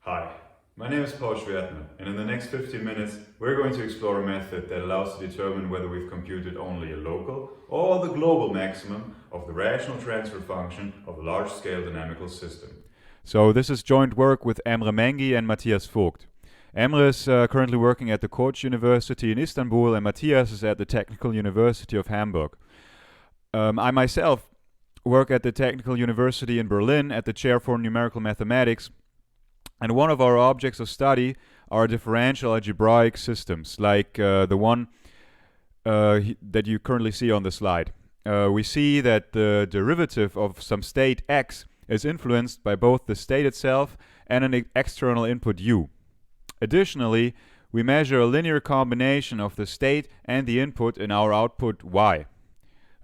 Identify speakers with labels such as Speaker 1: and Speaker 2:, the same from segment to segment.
Speaker 1: Hi, my name is Paul Schwertner, and in the next 15 minutes, we're going to explore a method that allows to determine whether we've computed only a local or the global maximum of the rational transfer function of a large-scale dynamical system. So this is joint work with Emre Mengi and Matthias Vogt. Emre is currently working at the Koç University in Istanbul, and Matthias is at the Technical University of Hamburg. I myself work at the Technical University in Berlin at the Chair for Numerical Mathematics, and one of our objects of study are differential algebraic systems, like the one that you currently see on the slide. We see that the derivative of some state x is influenced by both the state itself and an external input u. Additionally, we measure a linear combination of the state and the input in our output y.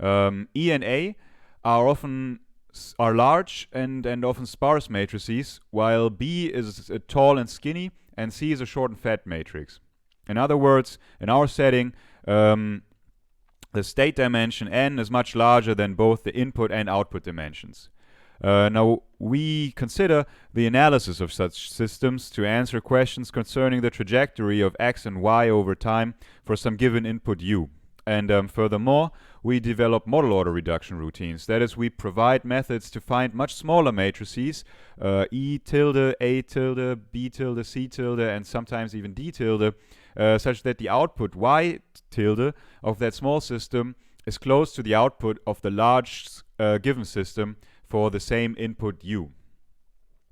Speaker 1: E and A are large and often sparse matrices, while B is tall and skinny, and C is a short and fat matrix. In other words, in our setting, the state dimension n is much larger than both the input and output dimensions. Now, we consider the analysis of such systems to answer questions concerning the trajectory of x and y over time for some given input u. And furthermore, we develop model order reduction routines. That is, we provide methods to find much smaller matrices, E tilde, A tilde, B tilde, C tilde, and sometimes even D tilde, such that the output Y tilde of that small system is close to the output of the large given system for the same input U.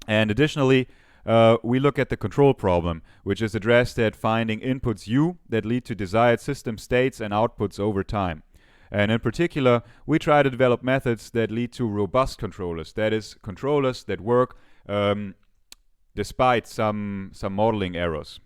Speaker 1: And additionally, we look at the control problem, which is addressed at finding inputs U that lead to desired system states and outputs over time. And in particular, we try to develop methods that lead to robust controllers, that is, controllers that work despite some modeling errors.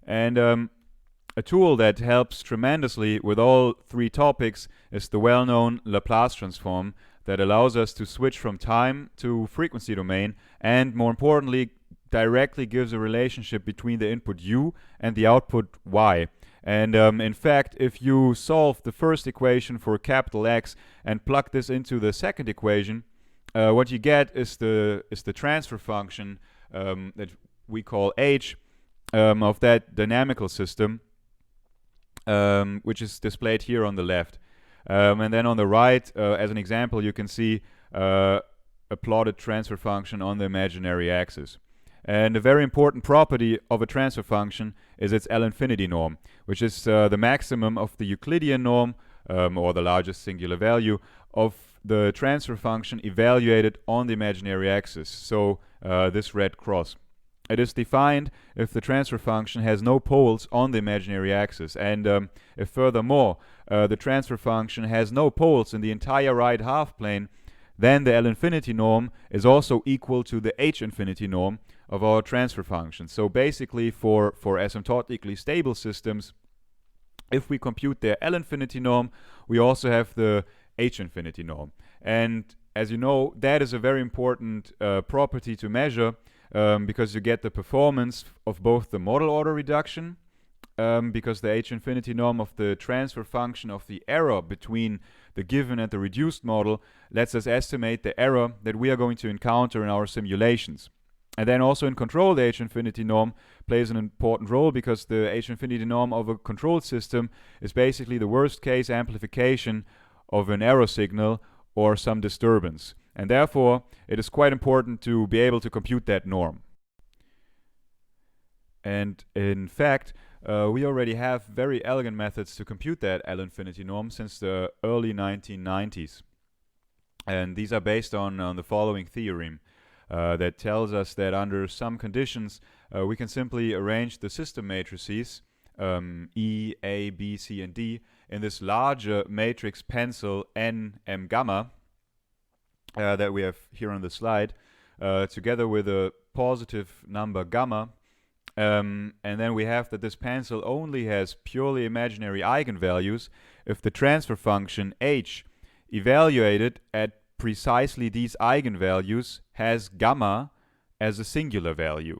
Speaker 1: And a tool that helps tremendously with all three topics is the well-known Laplace transform that allows us to switch from time to frequency domain, and more importantly, directly gives a relationship between the input u and the output y. And in fact, if you solve the first equation for capital X and plug this into the second equation, what you get is the transfer function that we call h of that dynamical system, which is displayed here on the left. And then on the right, as an example, you can see a plotted transfer function on the imaginary axis. And a very important property of a transfer function is its L-Infinity norm, which is the maximum of the Euclidean norm, or the largest singular value, of the transfer function evaluated on the imaginary axis, so this red cross. It is defined if the transfer function has no poles on the imaginary axis, and if furthermore the transfer function has no poles in the entire right half plane, then the L-Infinity norm is also equal to the H-infinity norm of our transfer function. So basically, for asymptotically stable systems, if we compute their L-Infinity norm, we also have the H-infinity norm. And as you know, that is a very important property to measure, because you get the performance of both the model order reduction, because the H-infinity norm of the transfer function of the error between the given and the reduced model lets us estimate the error that we are going to encounter in our simulations. And then also in control, the H-infinity norm plays an important role, because the H-infinity norm of a controlled system is basically the worst case amplification of an error signal or some disturbance. And therefore, it is quite important to be able to compute that norm. And in fact, we already have very elegant methods to compute that L-Infinity norm since the early 1990s. And these are based on the following theorem that tells us that under some conditions, we can simply arrange the system matrices E, A, B, C, and D in this larger matrix pencil N, M, gamma that we have here on the slide, together with a positive number gamma. And then we have that this pencil only has purely imaginary eigenvalues if the transfer function h evaluated at precisely these eigenvalues has gamma as a singular value.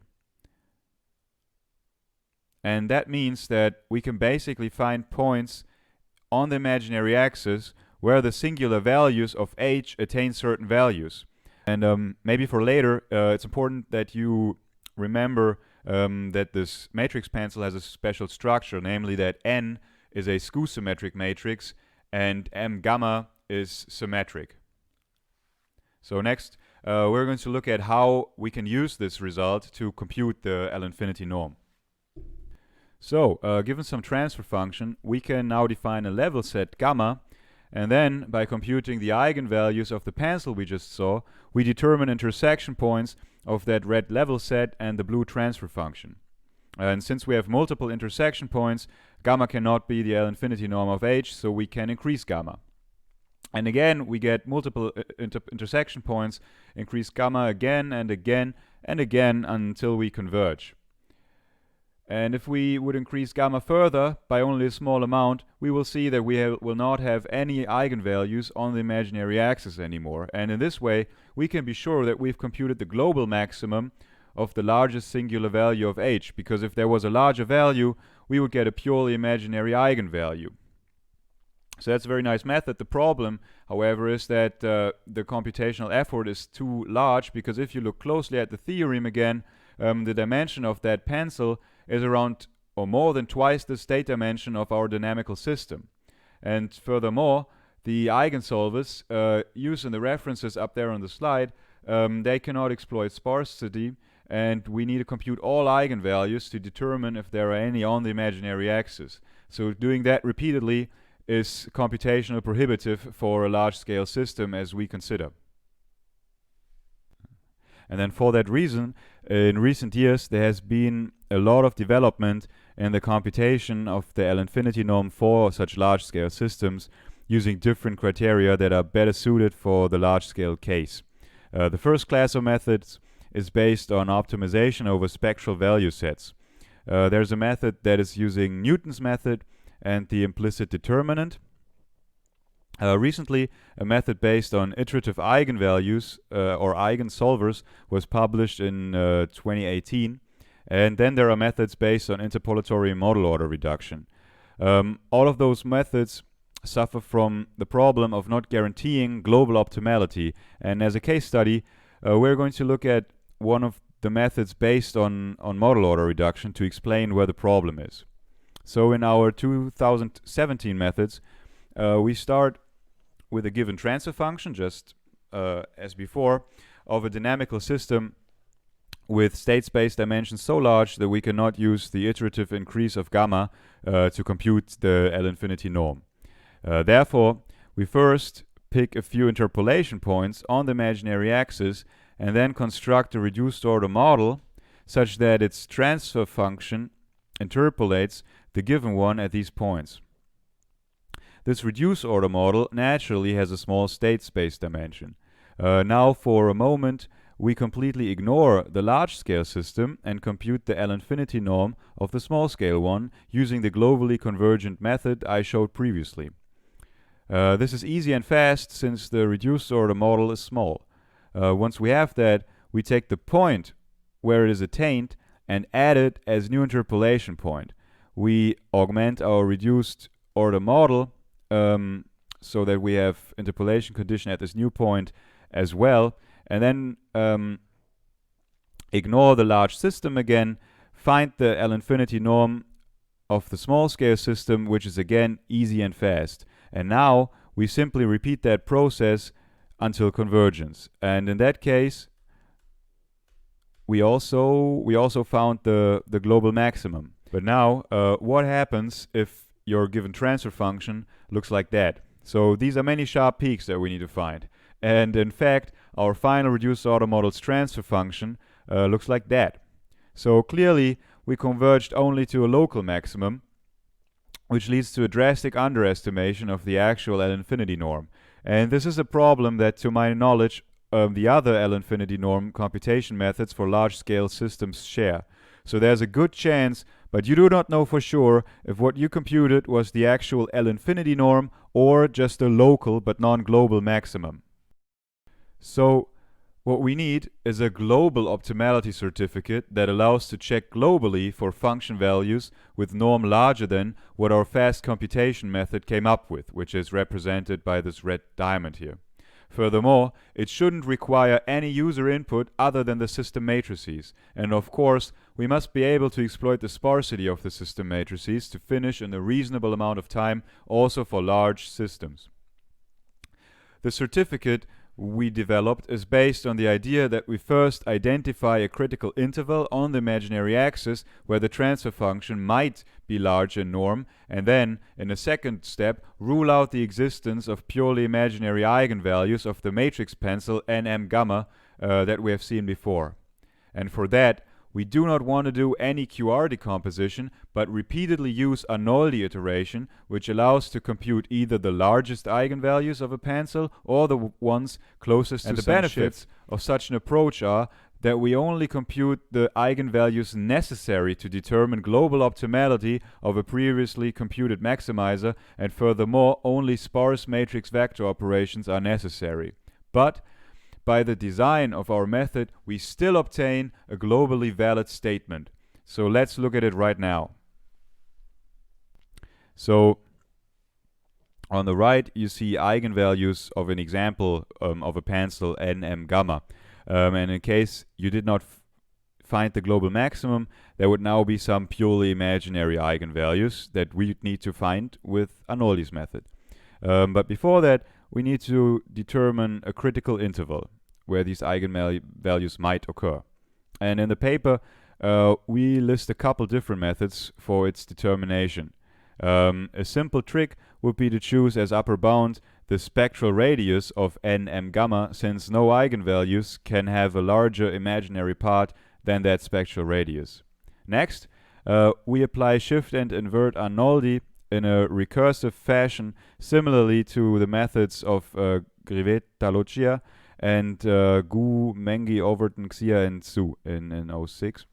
Speaker 1: And that means that we can basically find points on the imaginary axis where the singular values of h attain certain values.
Speaker 2: And maybe for later, it's important that you remember that this matrix pencil has a special structure, namely that N is a skew-symmetric matrix and M gamma is symmetric. So next, we're going to look at how we can use this result to compute the L-infinity norm. So, given some transfer function, we can now define a level set gamma, and then by computing the eigenvalues of the pencil we just saw, we determine intersection points of that red level set and the blue transfer function. And since we have multiple intersection points, gamma cannot be the L-infinity norm of H, so we can increase gamma. And again, we get multiple intersection points, increase gamma again and again and again until we converge. And if we would increase gamma further by only a small amount, we will see that we will not have any eigenvalues on the imaginary axis anymore. And in this way, we can be sure that we've computed the global maximum of the largest singular value of H, because if there was a larger value, we would get a purely imaginary eigenvalue. So that's a very nice method. The problem, however, is that the computational effort is too large, because if you look closely at the theorem again, the dimension of that pencil is around or more than twice the state dimension of our dynamical system. And furthermore, the eigensolvers used in the references up there on the slide, they cannot exploit sparsity, and we need to compute all eigenvalues to determine if there are any on the imaginary axis. So doing that repeatedly is computationally prohibitive for a large-scale system as we consider. And then for that reason, in recent years, there has been a lot of development in the computation of the L-infinity norm for such large-scale systems, using different criteria that are better suited for the large-scale case. The first class of methods is based on optimization over spectral value sets. There's a method that is using Newton's method and the implicit determinant. Recently, a method based on iterative eigenvalues or eigensolvers was published in 2018. And then there are methods based on interpolatory model order reduction. All of those methods suffer from the problem of not guaranteeing global optimality. And as a case study, we're going to look at one of the methods based on model order reduction to explain where the problem is. So in our 2017 methods, we start with a given transfer function, just as before, of a dynamical system with state space dimensions so large that we cannot use the iterative increase of gamma to compute the L-infinity norm. Therefore, we first pick a few interpolation points on the imaginary axis and then construct a reduced order model such that its transfer function interpolates the given one at these points. This reduced order model naturally has a small state space dimension. Now for a moment we completely ignore the large-scale system and compute the L-infinity norm of the small-scale one using the globally convergent method I showed previously. This is easy and fast since the reduced order model is small. Once we have that, we take the point where it is attained and add it as new interpolation point. We augment our reduced order model so that we have interpolation condition at this new point as well, and then ignore the large system again, find the L-infinity norm of the small scale system, which is again easy and fast. And now we simply repeat that process until convergence. And in that case, we also found the global maximum. But now, what happens if your given transfer function looks like that? So these are many sharp peaks that we need to find. And in fact, our final reduced order model's transfer function looks like that. So clearly, we converged only to a local maximum, which leads to a drastic underestimation of the actual L-infinity norm. And this is a problem that, to my knowledge, the other L-infinity norm computation methods for large-scale systems share. So there's a good chance, but you do not know for sure if what you computed was the actual L-infinity norm or just a local but non-global maximum. So what we need is a global optimality certificate that allows to check globally for function values with norm larger than what our fast computation method came up with, which is represented by this red diamond here. Furthermore, it shouldn't require any user input other than the system matrices. And of course, we must be able to exploit the sparsity of the system matrices to finish in a reasonable amount of time, also for large systems. The certificate we developed is based on the idea that we first identify a critical interval on the imaginary axis where the transfer function might be large in norm, and then, in a second step, rule out the existence of purely imaginary eigenvalues of the matrix pencil nm gamma that we have seen before. And for that, we do not want to do any QR decomposition, but repeatedly use Arnoldi iteration, which allows to compute either the largest eigenvalues of a pencil or the ones closest to some shift. And the benefits of such an approach are that we only compute the eigenvalues necessary to determine global optimality of a previously computed maximizer, and furthermore, only sparse matrix vector operations are necessary. But by the design of our method, we still obtain a globally valid statement. So let's look at it right now. So on the right, you see eigenvalues of an example of a pencil nm gamma. And in case you did not find the global maximum, there would now be some purely imaginary eigenvalues that we need to find with Arnoldi's method. But before that, we need to determine a critical interval where these eigenvalues might occur. And in the paper, we list a couple different methods for its determination. A simple trick would be to choose as upper bound the spectral radius of nm gamma, since no eigenvalues can have a larger imaginary part than that spectral radius. Next, we apply shift and invert Arnoldi in a recursive fashion, similarly to the methods of Grivetta-Loggia and Gu, Mengi, Overton, Xia, and Su in 06.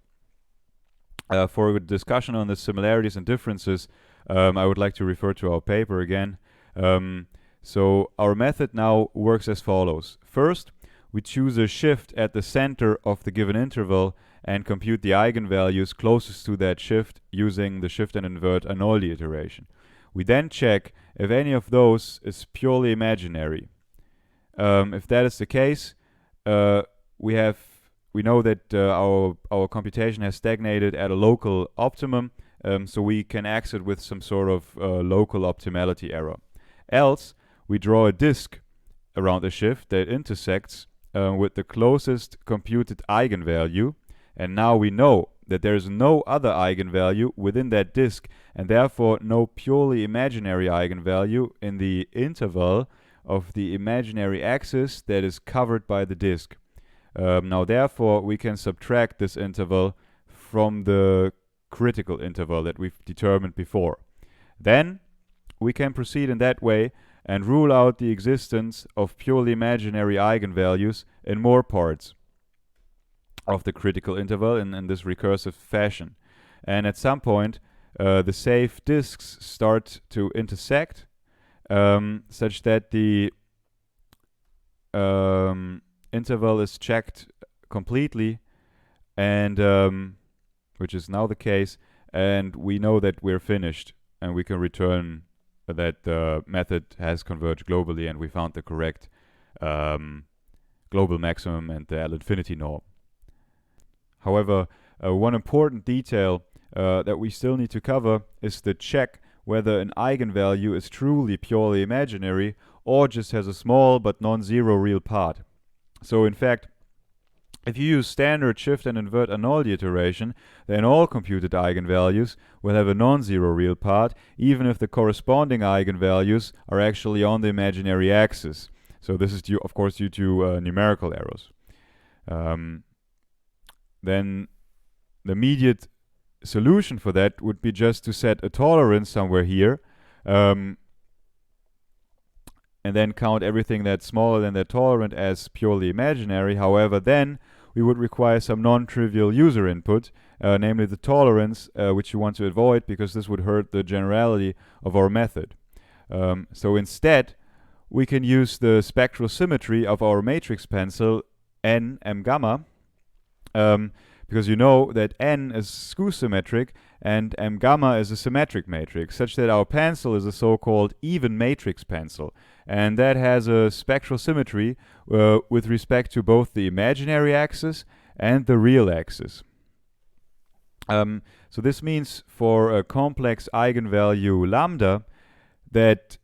Speaker 2: For a discussion on the similarities and differences, I would like to refer to our paper again. So our method now works as follows. First, we choose a shift at the center of the given interval and compute the eigenvalues closest to that shift using the shift and invert Arnoldi iteration. We then check if any of those is purely imaginary. If that is the case, we know that our computation has stagnated at a local optimum, so we can exit with some sort of local optimality error. Else, we draw a disk around the shift that intersects with the closest computed eigenvalue, and now we know that there is no other eigenvalue within that disk, and therefore no purely imaginary eigenvalue in the interval of the imaginary axis that is covered by the disk. Now therefore we can subtract this interval from the critical interval that we've determined before. Then we can proceed in that way and rule out the existence of purely imaginary eigenvalues in more parts of the critical interval in this recursive fashion. And at some point, the safe disks start to intersect such that the interval is checked completely, and which is now the case, and we know that we're finished, and we can return that the method has converged globally and we found the correct global maximum and the L-Infinty norm. However, one important detail that we still need to cover is the check whether an eigenvalue is truly purely imaginary or just has a small but non-zero real part. So in fact, if you use standard shift and invert Arnoldi iteration, then all computed eigenvalues will have a non-zero real part, even if the corresponding eigenvalues are actually on the imaginary axis. So this is due, of course, due to numerical errors. Then the immediate solution for that would be just to set a tolerance somewhere here, and then count everything that's smaller than that tolerant as purely imaginary. However, then we would require some non-trivial user input, namely the tolerance, which you want to avoid because this would hurt the generality of our method. So instead, we can use the spectral symmetry of our matrix pencil nm gamma, because you know that n is skew symmetric and m gamma is a symmetric matrix, such that our pencil is a so-called even matrix pencil, and that has a spectral symmetry with respect to both the imaginary axis and the real axis. So this means for a complex eigenvalue lambda that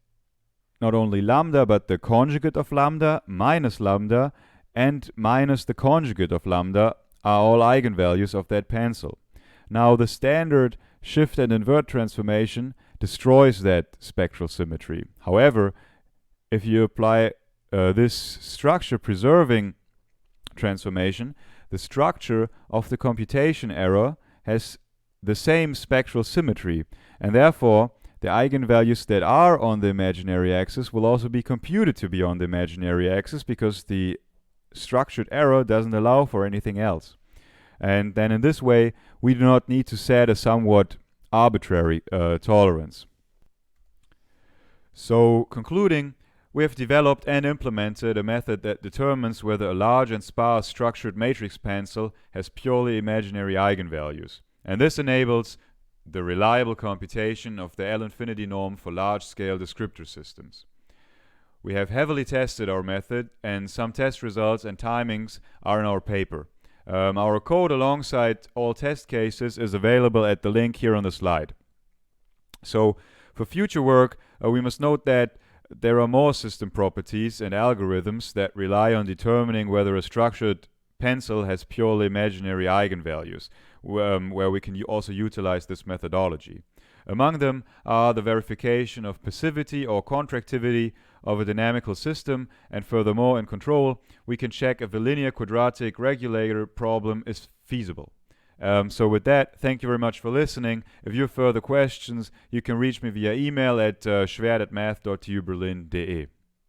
Speaker 2: not only lambda but the conjugate of lambda minus lambda and minus the conjugate of lambda are all eigenvalues of that pencil. Now the standard shift and invert transformation destroys that spectral symmetry. However, if you apply this structure preserving transformation, the structure of the computation error has the same spectral symmetry, and therefore the eigenvalues that are on the imaginary axis will also be computed to be on the imaginary axis, because the structured error doesn't allow for anything else. And then in this way we do not need to set a somewhat arbitrary tolerance. So concluding, we have developed and implemented a method that determines whether a large and sparse structured matrix pencil has purely imaginary eigenvalues. And this enables the reliable computation of the L-Infinity norm for large-scale descriptor systems. We have heavily tested our method, and some test results and timings are in our paper. Our code alongside all test cases is available at the link here on the slide. So for future work, we must note that there are more system properties and algorithms that rely on determining whether a structured pencil has purely imaginary eigenvalues, where we can also utilize this methodology. Among them are the verification of passivity or contractivity of a dynamical system, and furthermore, in control, we can check if a linear quadratic regulator problem is feasible. So with that, thank you very much for listening. If you have further questions, you can reach me via email at schwert@math.tuberlin.de.